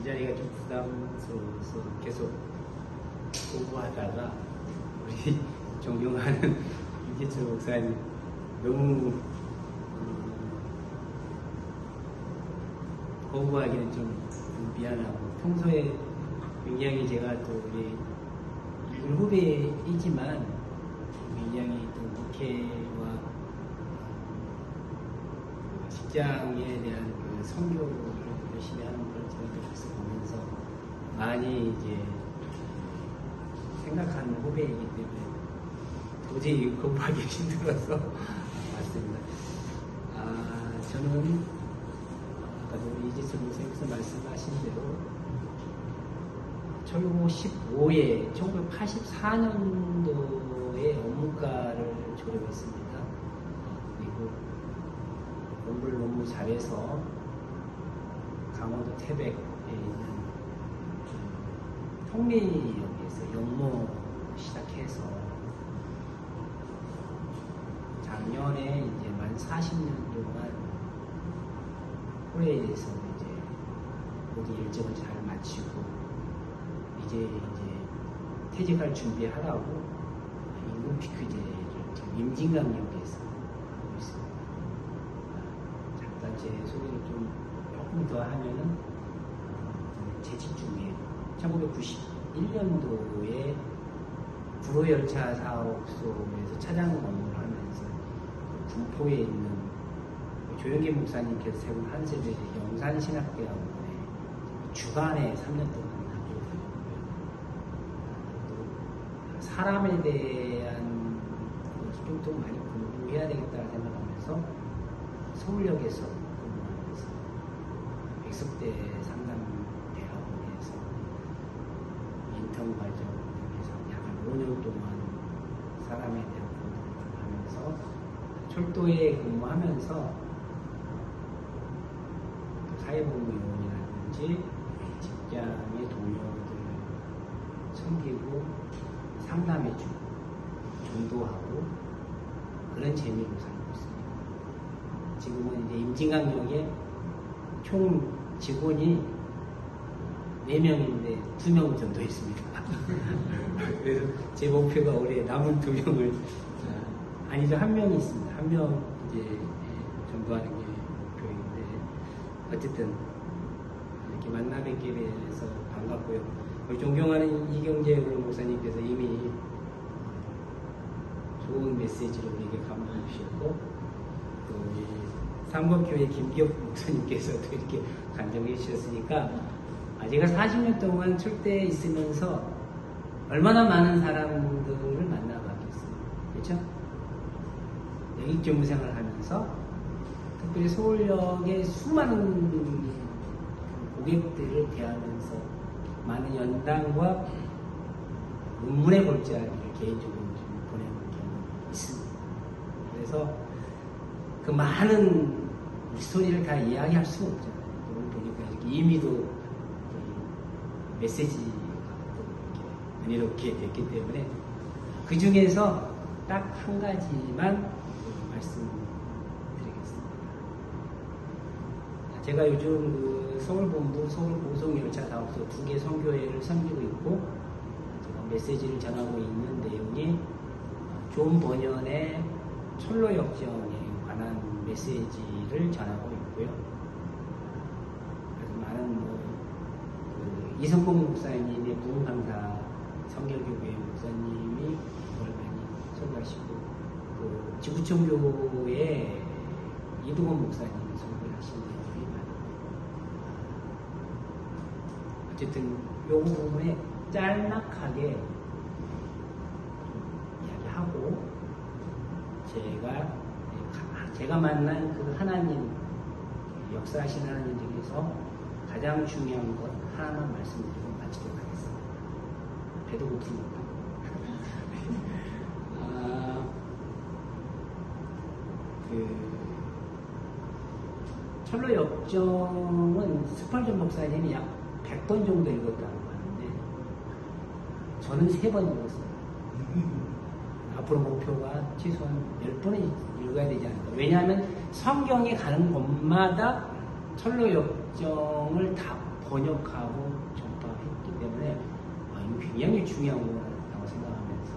자리가 좀 부담스러워서 계속 공부하다가 우리 존경하는 이재철 목사님 너무 공부하기는 좀 미안하고, 평소에 굉장히 제가 또 우리 후배이지만 굉장히 또 목회와 직장에 대한 그 선교를 열심히 하는 걸 제가 계속 보면서 많이 이제 생각하는 후배이기 때문에 도저히 공부하기 힘들어서 왔습니다. 저는 아까도 우리 이재철 목사님께서 말씀하신 대로 철고 15에 1984년도에 업무과를 졸업했습니다. 그리고 공부를 너무 잘해서 강원도 태백에 있는 통리역에서 영모 시작해서 작년에 이제 만 40년 동안 호래에서 이제 모든 일정을 잘 마치고 이제 퇴직할 준비하라고 임금 피크제를 지금 임진강역에서 하고 있습니다. 잠깐 제 소개를 조금 더 하면은 재직 중에 1991년도에 구로열차 사업소에서 차장 업무를 하면서 군포에 있는 조영기 목사님께서 세운 한세대 영산신학대학원에 주간에 3년 동안 사람에 대한 것을 좀 많이 공부해야 되겠다 생각하면서 서울역에서 근무하면서 백석대 상담대학원에서 인턴 과정에서 약 5년 동안 사람에 대한 공부를 하면서 철도에 근무하면서 사회복무요원이라든지 직장의 동료들을 섬기고 상담해주고 전도하고 그런 재미로 살고 있습니다. 지금은 이제 임진강역에 총 직원이 4명인데 2명 정도 있습니다. 그래서 제 목표가 올해 남은 2명을 아니죠, 1명이 있습니다. 1명 이제 전도하는 게 목표인데 어쨌든 이렇게 만나 뵙게 돼서 반갑고요. 우리 존경하는 이경재 목사님께서 이미 좋은 메시지로 우리에게 감동을 주셨고, 또 우리 삼법교회 김기혁 목사님께서도 이렇게 간증해 주셨으니까, 제가 40년 동안 출대에 있으면서 얼마나 많은 사람들을 만나봤겠어요. 그렇죠? 영익 전무생활을 하면서 특별히 서울역의 수많은 고객들을 대하면서 많은 연단과 눈물의 골짜기를 개인적으로 좀 보내는 경험이 있습니다. 그래서 그 많은 스토리를 다 이야기할 수는 없잖아요. 오늘 보니까 이렇게 이미도 메시지가 이렇게 은혜롭게 됐기 때문에 그 중에서 딱 한 가지만 말씀드리겠습니다. 제가 요즘 그 서울본부 서울고속열차 사업소 2개 선교회를 섬기고 있고, 제가 메시지를 전하고 있는 내용이 존 버년의 철로역정에 관한 메시지를 전하고 있고요. 그래서 많은 그 이성공 목사님의 부흥강사 성결교회 목사님이 그걸 많이 소개하시고, 또 지구촌교회 이동원 목사님이 소개하시는 내용이 많아요. 어쨌든 요 부분에 짤막하게 이야기하고, 제가 만난 그 하나님, 역사하신 하나님 중에서 가장 중요한 것 하나만 말씀드리고 마치도록 하겠습니다. 배도 고픕니다. 철로 역정은 스펄전 목사님이 약 100번 정도 읽었다고 하는데, 저는 3번 읽었어요. 앞으로 목표가 최소한 10번은 읽어야 되지 않을까. 왜냐하면 성경에 가는 곳마다 철로 역정을 다 번역하고 전파했기 때문에 이거 굉장히 중요한 거라고 생각하면서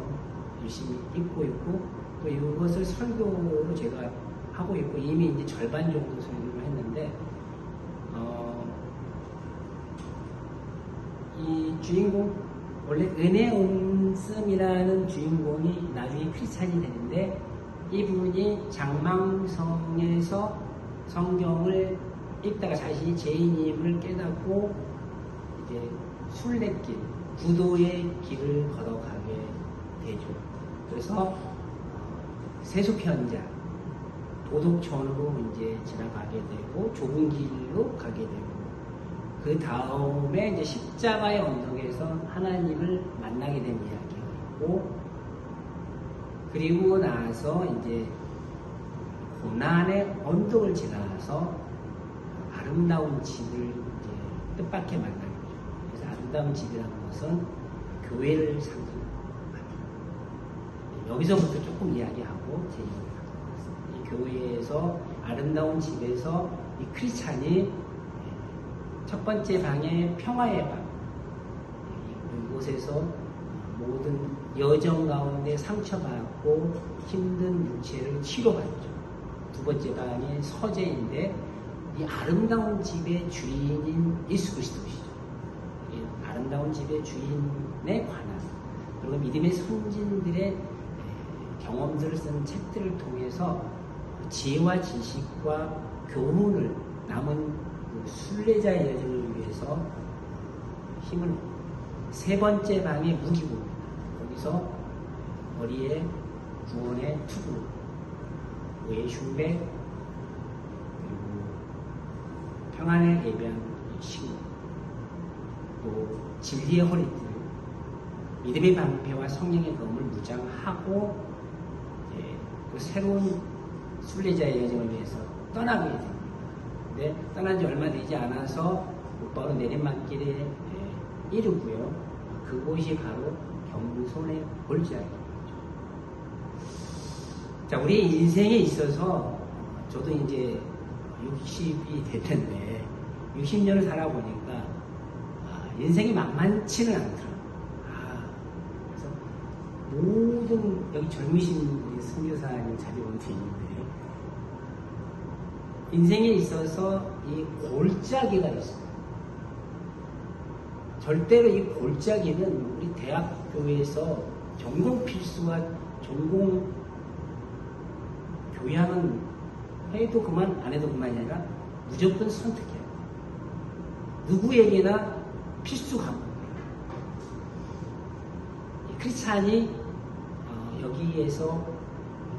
열심히 읽고 있고 또 이것을 설교로 제가 하고 있고 이미 이제 절반 정도 설교를 했는데 이 주인공 원래 은혜 온씀이라는 주인공이 나중에 크리스찬이 되는데 이분이 장망성에서 성경을 읽다가 자신이 죄인임을 깨닫고 이제 순례길, 구도의 길을 걸어가게 되죠. 그래서 세속현장, 도덕촌으로 이제 지나가게 되고 좁은 길로 가게 되고 그 다음에 이제 십자가의 언덕에서 하나님을 만나게 된 이야기가 있고 그리고 나서 이제 고난의 언덕을 지나서 아름다운 집을 이제 뜻밖의 만나게 되죠. 그래서 아름다운 집이라는 것은 교회를 상징합니다. 여기서부터 조금 이야기하고 제 얘기를 하겠습니다. 이 교회에서 아름다운 집에서 이 크리스찬이 첫 번째 방에 평화의 방, 이곳에서 모든 여정 가운데 상처받고 힘든 육체를 치료받죠. 두 번째 방이 서재인데 이 아름다운 집의 주인인 예수 그리스도시죠. 이 아름다운 집의 주인에 관한 그리고 믿음의 선진들의 경험들을 쓴 책들을 통해서 지혜와 지식과 교훈을 남은 순례자의 여정을 위해서 힘을 냅니다. 세 번째 방의 무기고입니다. 거기서 머리에 구원의 투구, 의의 흉배, 그리고 평안을 예배한 신고, 또 진리의 허리띠, 믿음의 방패와 성령의 검을 무장하고 그 새로운 순례자의 여정을 위해서 떠나게 됩니다. 근데 떠난 지 얼마 되지 않아서 곧바로 내리막길에 이르고요. 그곳이 바로 경손의 골짜기입니다. 자, 우리 인생에 있어서 저도 이제 60이 됐는데 60년을 살아보니까 인생이 만만치는 않더라고요. 그래서 모든 여기 젊으신 선교사님 자리 온 뒤에 있는데 인생에 있어서 이 골짜기가 있어요. 절대로 이 골짜기는 우리 대학교에서 전공 필수와 전공 교양은 해도 그만 안 해도 그만이 아니라 무조건 선택해야 돼요. 누구에게나 필수 과목이에요. 크리스찬이 여기에서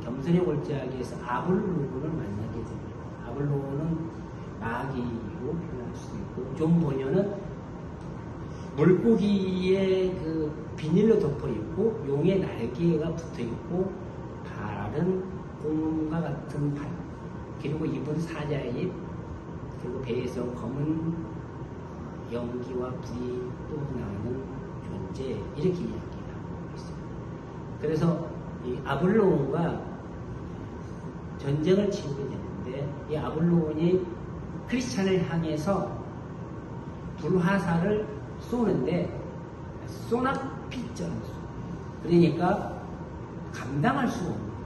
겸손의 골짜기에서 아볼로를 만나게 됩니다. 아볼로는 마귀로 표현할 수도 있고 좀 보면은 물고기의 그 비닐로 덮어 있고 용의 날개가 붙어 있고 발은 곰과 같은 발 그리고 입은 사자의 입 그리고 배에서 검은 연기와 불이 또 나는 존재 이렇게 이야기하고 있습니다. 그래서 이 아볼로온과 전쟁을 치르게 되는데 이 아볼로온이 크리스찬을 향해서 불화살을 쏘는데 쏘나피처럼 쏘. 그러니까 감당할 수가 없는 거예요.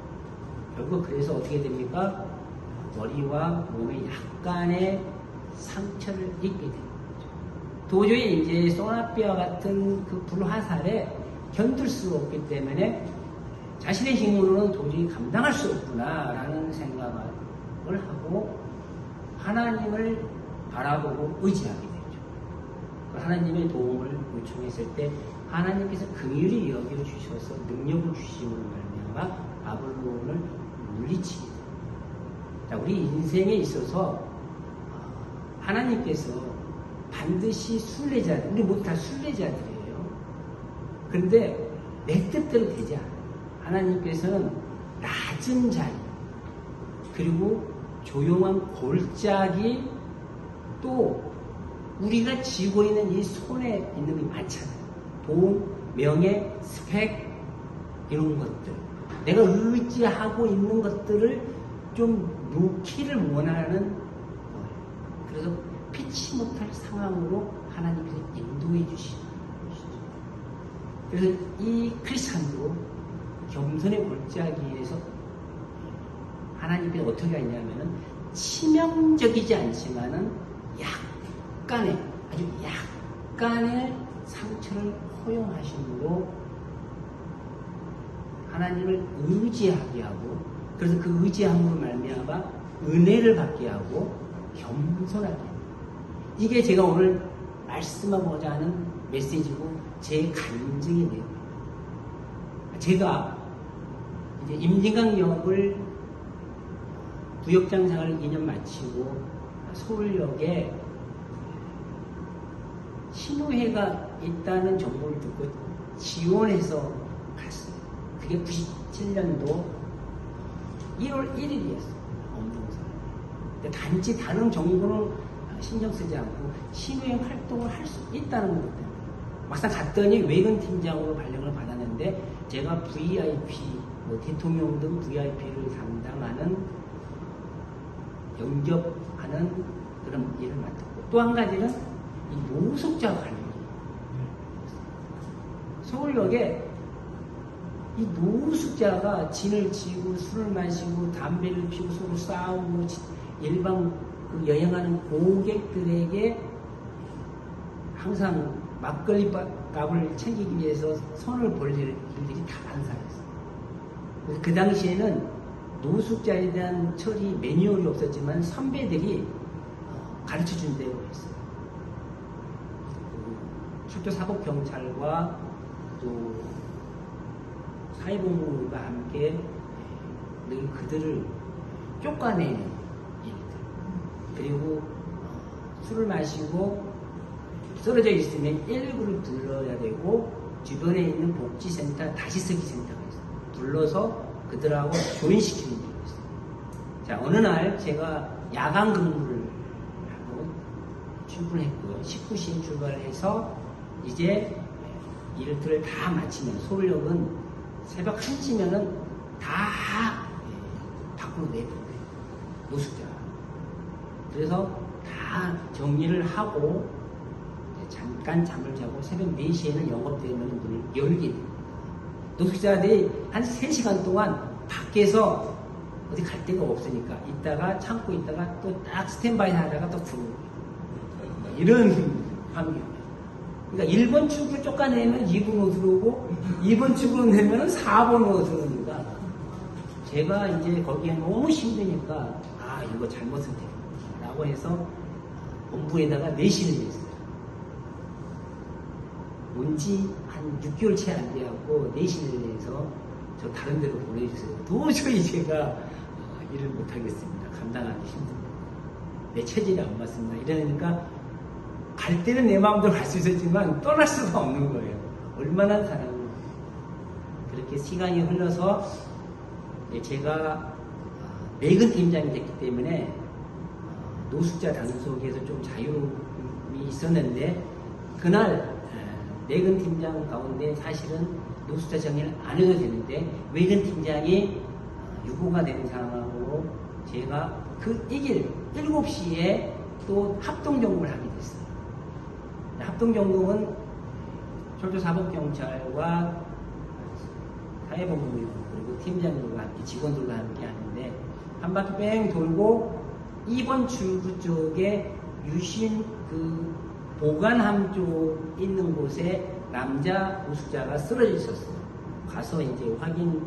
결국 그래서 어떻게 됩니까? 머리와 몸에 약간의 상처를 입게 되는 거죠. 도저히 이제 쏘나피와 같은 그 불화살에 견딜 수 없기 때문에 자신의 힘으로는 도저히 감당할 수 없구나라는 생각을 하고 하나님을 바라보고 의지하게 되죠. 하나님의 도움을 요청했을 때 하나님께서 긍휼히 여겨주셔서 능력을 주심으로 말미암아 아볼로온을 물리치게 됩니다. 자, 우리 인생에 있어서 하나님께서 반드시 순례자들, 우리 모두 다 순례자들이에요. 그런데 내 뜻대로 되지 않아요. 하나님께서는 낮은 자리, 그리고 조용한 골짜기, 또 우리가 쥐고 있는 이 손에 있는 게 많잖아요. 돈, 명예, 스펙, 이런 것들. 내가 의지하고 있는 것들을 좀 놓기를 원하는 거예요. 그래서 피치 못할 상황으로 하나님께서 인도해 주시는 것이죠. 그래서 이 크리스찬도 겸손에 골자하기 위해서 하나님께서 어떻게 하냐면은 치명적이지 않지만은 약간의, 아주 약간의 상처를 허용하심으로 하나님을 의지하게 하고, 그래서 그 의지함으로 말미암아 은혜를 받게 하고 겸손하게 합니다. 이게 제가 오늘 말씀하고자 하는 메시지고 제 간증의 내용입니다. 제가 이제 임진강 역을 부역장 생활을 2년 마치고 서울역에 신호회가 있다는 정보를 듣고 지원해서 갔어요. 그게 97년도 1월 1일이었어요. 엄동산. 단지 다른 정보는 신경 쓰지 않고 신호회 활동을 할 수 있다는 것 때문에 막상 갔더니 외근 팀장으로 발령을 받았는데 제가 VIP, 대통령 등 VIP를 담당하는 영접하는 그런 일을 맡았고, 또 한 가지는 이 노숙자 관리. 서울역에 이 노숙자가 진을 치고 술을 마시고 담배를 피우고 서로 싸우고 일반 그 여행하는 고객들에게 항상 막걸리 값을 챙기기 위해서 손을 벌릴 일들이 다 반사했어요. 그래서 그 당시에는 노숙자에 대한 처리 매뉴얼이 없었지만 선배들이 가르쳐 준 대로 했어요. 출두사법경찰과 또 사회복무가 함께 늘 그들을 쫓아내는 일들, 그리고 술을 마시고 쓰러져 있으면 119를 불러야 되고 주변에 있는 복지센터, 다시쓰기 센터가 있어요. 불러서 그들하고 조인시키는 일이 있어요. 자, 어느 날 제가 야간 근무를 하고 출근했고요. 19시에 출발해서 이제 일들을 다 마치면 서울역은 새벽 1시면은 다 밖으로 내보내요. 노숙자. 그래서 다 정리를 하고 잠깐 잠을 자고 새벽 4시에는 영업되면 문을 열게 됩니다. 노숙자들이 한 3시간 동안 밖에서 어디 갈 데가 없으니까 있다가 참고 있다가 또 딱 스탠바이 하다가 또 들어오고 이런 환경이에요. 그러니까 1번 출구를 쫓아내면 2번으로 들어오고 2번 출구로 내면 4번으로 들어오니까 제가 이제 거기에 너무 힘드니까 이거 잘못 선택했다고 해서 본부에다가 내신을 냈어요. 온지 한 6개월 채 안 돼갖고 내신을 내서 저 다른 데로 보내주세요. 도저히 제가 일을 못하겠습니다. 감당하기 힘듭니다. 내 체질이 안 맞습니다. 이러니까 갈 때는 내 마음대로 갈 수 있었지만 떠날 수가 없는 거예요. 얼마나 사랑을. 그렇게 시간이 흘러서 제가 내근 팀장이 됐기 때문에 노숙자 단속에서 좀 자유로움이 있었는데, 그날 내근 팀장 가운데 사실은 노숙자 정리를 안 해도 되는데 외근 팀장이 유고가 되는 상황으로 제가 그 이길 7시에 또 합동점검을 하게 됐어요. 합동점검은 철도사법경찰과 사회복무위원 그리고 팀장들과 함께 직원들과 함께 하는데 한 바퀴 뺑 돌고 2번 출구 쪽에 유신 그 보관함 쪽 있는 곳에 남자 노숙자가 쓰러져 있었어요. 가서 이제 확인을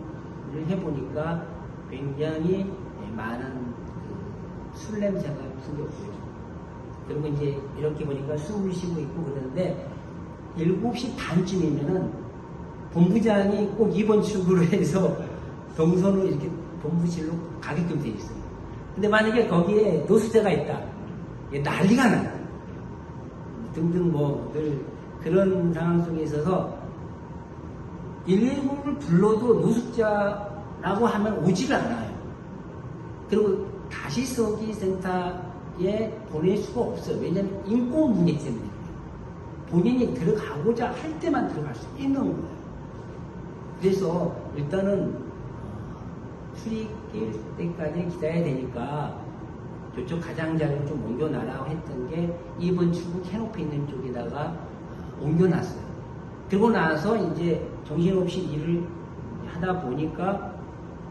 해보니까 굉장히 많은 술 냄새가 풍겼고요. 그리고 이제 이렇게 보니까 숨을 쉬고 있고 그러는데 7시 반쯤이면은 본부장이 꼭 2번 출구로 해서 동선으로 이렇게 본부실로 가게끔 되어 있어요. 근데 만약에 거기에 노숙자가 있다. 난리가 나요. 등등 늘 그런 상황 속에 있어서 119를 불러도 노숙자라고 하면 오지를 않아요. 그리고 다시 서기 센터에 보낼 수가 없어요. 왜냐하면 인권 문제 때문에 본인이 들어가고자 할 때만 들어갈 수 있는 거예요. 그래서 일단은 출입길 때까지 기다려야 되니까 저쪽 가장자리를 좀 옮겨놔라고 했던 게 2번 출구 캐노피 있는 쪽에다가 옮겨놨어요. 그러고 나서 이제 정신없이 일을 하다 보니까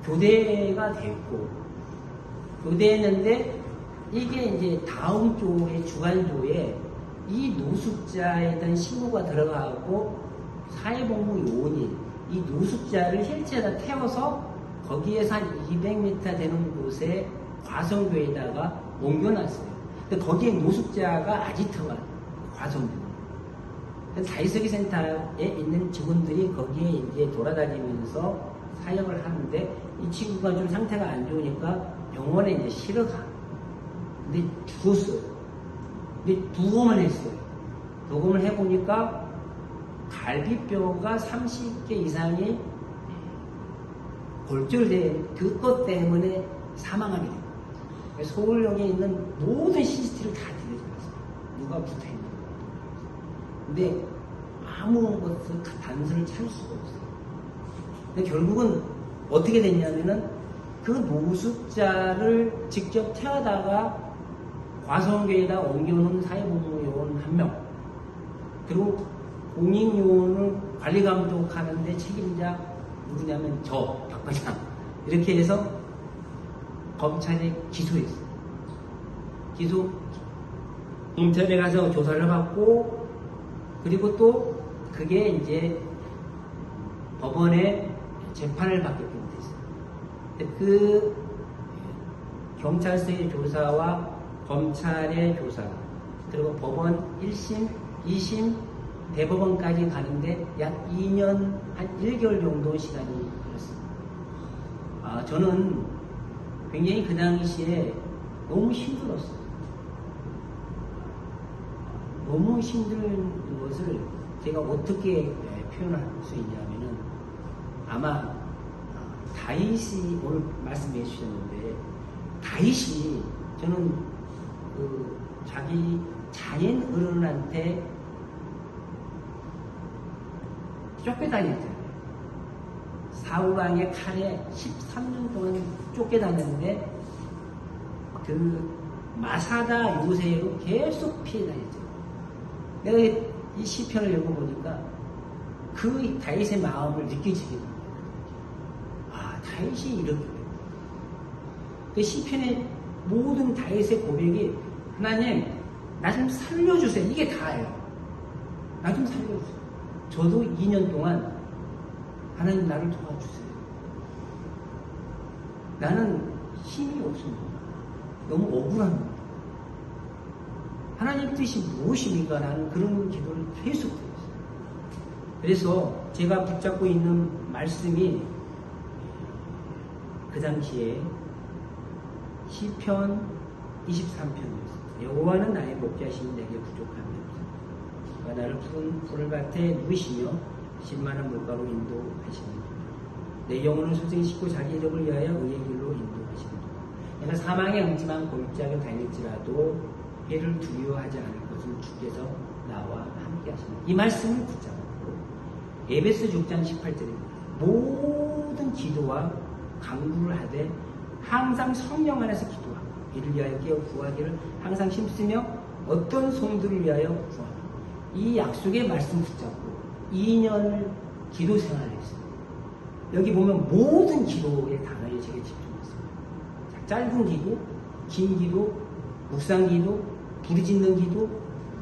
교대가 됐고, 교대했는데 이게 이제 다음 조에, 주간조에 이 노숙자에 대한 신고가 들어가고 사회복무 요원인 이 노숙자를 휠체어에다 태워서 거기에서 한 200m 되는 곳에 과성교에다가 옮겨놨어요. 근데 거기에 노숙자가 아지트가 과성교. 다이서기 센터에 있는 직원들이 거기에 이제 돌아다니면서 사역을 하는데 이 친구가 좀 상태가 안 좋으니까 병원에 이제 실어가. 근데 죽었어요. 근데 부검을 했어요. 부검을 해보니까 갈비뼈가 30개 이상이 골절된 그것 때문에 사망하게 됩니다. 서울역에 있는 모든 CCTV를 다 뒤져봤어요. 누가 붙어있는 거. 근데 아무것도 단서를 찾을 수가 없어요. 근데 결국은 어떻게 됐냐면은 그 노숙자를 직접 태워다가 과성교에다 옮겨놓은 사회복무요원 1명, 그리고 공익요원을 관리감독하는데 책임자 누구냐면 박 과장, 이렇게 해서 검찰에 기소했어요. 검찰에 가서 조사를 받고, 그리고 또 그게 이제 법원에 재판을 받게끔 됐어요. 그 경찰서의 조사와 검찰의 조사, 그리고 법원 1심, 2심, 대법원까지 가는데 약 2년, 한 1개월 정도 시간이 걸렸습니다. 저는 굉장히 그 당시에 너무 힘들었어요. 너무 힘든 것을 제가 어떻게 표현할 수 있냐면은, 아마 다윗이 오늘 말씀해 주셨는데, 다윗이 저는 그 자기 자연 어른한테 쫓겨다녔잖아요. 사울왕의 칼에 13년 동안 쫓겨다녔는데 그 마사다 요새로 계속 피해 다녔죠. 내가 이 시편을 읽어보니까 그 다윗의 마음을 느껴지게 됩니다. 다윗이 이렇게. 그 시편의 모든 다윗의 고백이, 하나님, 나 좀 살려주세요. 이게 다예요. 나 좀 살려주세요. 저도 2년 동안 하나님 나를 도와주세요. 나는 힘이 없습니다. 너무 억울합니다. 하나님 뜻이 무엇입니까? 라는 그런 기도를 계속 드렸어요. 그래서 제가 붙잡고 있는 말씀이 그 당시에 시편 23편이었습니다. 여호와는 나의 목자시니 내게 부족함이 없습니다. 나를 푸른 풀밭에 누이시며 신만한 물가로 인도하십니다. 내 영혼을 소생시키고 자기 이름을 위하여 의의 길로 인도하십니다. 내가 사망의 음침한 골짜기를 다닐지라도 해를 두려워하지 않을 것을 주께서 나와 함께 하십니다. 이 말씀을 붙잡고 에베소 6장 18절입니다. 모든 기도와 간구를 하되 항상 성령 안에서 기도하고 이를 위하여 깨어 구하기를 항상 힘쓰며 어떤 성도를 위하여 구하고, 이 약속의 말씀 붙잡고 2년을 기도 생활을 했어요. 여기 보면 모든 기도의 단어에 제가 집중했습니다. 짧은 기도, 긴 기도, 묵상 기도, 부르짖는 기도,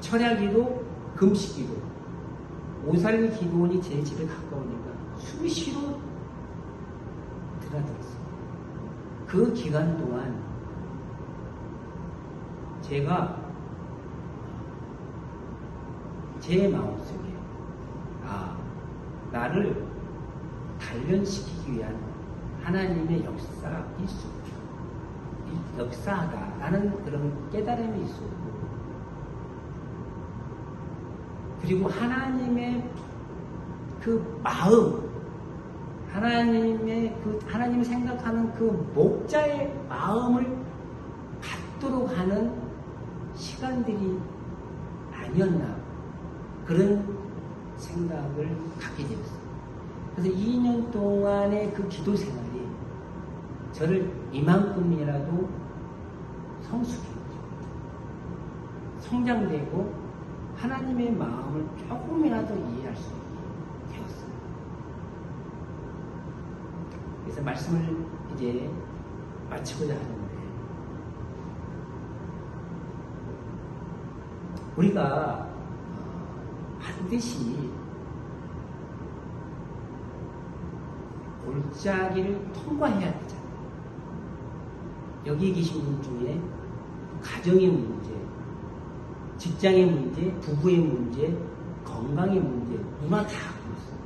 철야 기도, 금식 기도. 오살리 기도원이 제 집에 가까우니까 수시로 드나들었어요. 그 기간 동안 제가 제 마음속에 나를 단련시키기 위한 하나님의 역사하다라는 그런 깨달음이 있었고, 그리고 하나님의 그 마음, 하나님이 생각하는 그 목자의 마음을 갖도록 하는 시간들이 아니었나, 그런 생각을 갖게 되었어요. 그래서 2년 동안의 그 기도 생활이 저를 이만큼이라도 성숙해지고 성장되고 하나님의 마음을 조금이라도 이해할 수 있게 되었어요. 그래서 말씀을 이제 마치고자 하는데, 우리가 반드시 골짜기를 통과해야 되잖아요. 여기 계신 분 중에 가정의 문제, 직장의 문제, 부부의 문제, 건강의 문제, 누구나 다 그렇습니다.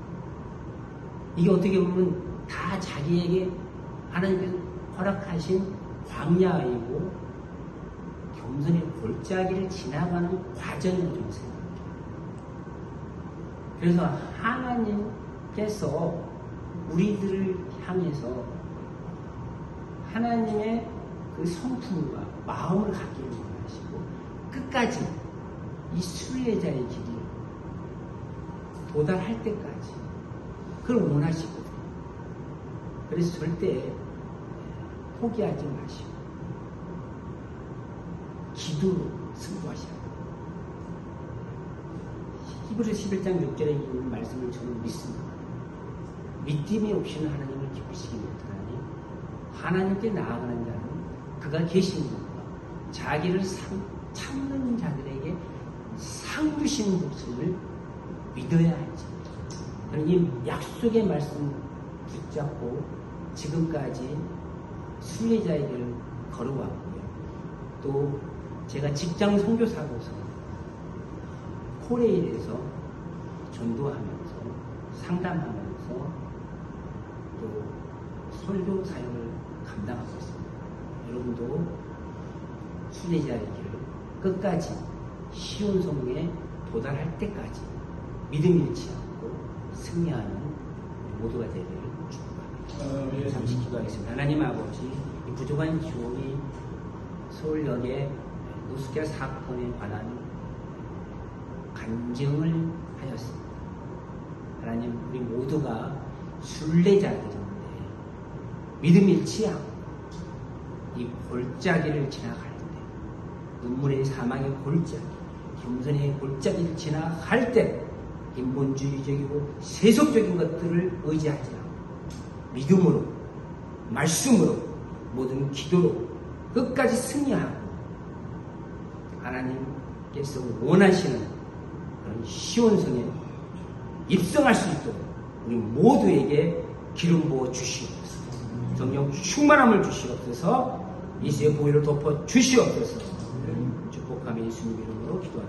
이게 어떻게 보면 다 자기에게 하나님께서 허락하신 광야이고 겸손의 골짜기를 지나가는 과정이라고 좀 생각합니다. 그래서 하나님께서 우리들을 향해서 하나님의 그 성품과 마음을 갖기를 원하시고 끝까지 이 순례자의 길이 도달할 때까지 그걸 원하시거든요. 그래서 절대 포기하지 마시고 기도로 승부하셔야 돼요. 히브리 11장 6절에 있는 말씀을 저는 믿습니다. 믿음이 없이는 하나님을 기쁘시게 못하나니 하나님께 나아가는 자는 그가 계신 것과 자기를 참는 자들에게 상 주시는 것을 믿어야 할지. 저는 이 약속의 말씀 붙잡고 지금까지 순례자의 길을 걸어왔고요. 또 제가 직장 선교사로서 코레일에서 전도하면서 상담하면서 또 설교 사역을 감당하고 있습니다. 여러분도 순례자의 길을 끝까지 시온성에 도달할 때까지 믿음 잃지 않고 승리하는 모두가 되기를 축복합니다. 잠시 기도하겠습니다. 하나님 아버지, 이 부족한 지원이 서울역의 노숙자 사건에 관한 간증을 하였습니다. 하나님, 우리 모두가 순례자들인데 믿음 잃지 않고 이 골짜기를 지나갈 때, 눈물의 사망의 골짜기, 겸손의 골짜기를 지나갈 때 인본주의적이고 세속적인 것들을 의지하지 않고 믿음으로, 말씀으로, 모든 기도로 끝까지 승리하고 하나님께서 원하시는 그런 시온성에 입성할 수 있도록 우리 모두에게 기름 부어 주시옵소서. 성령 충만함을 주시옵소서. 이수의 보혈을 덮어 주시옵소서. 축복하며 예수님 이름으로 기도합니다.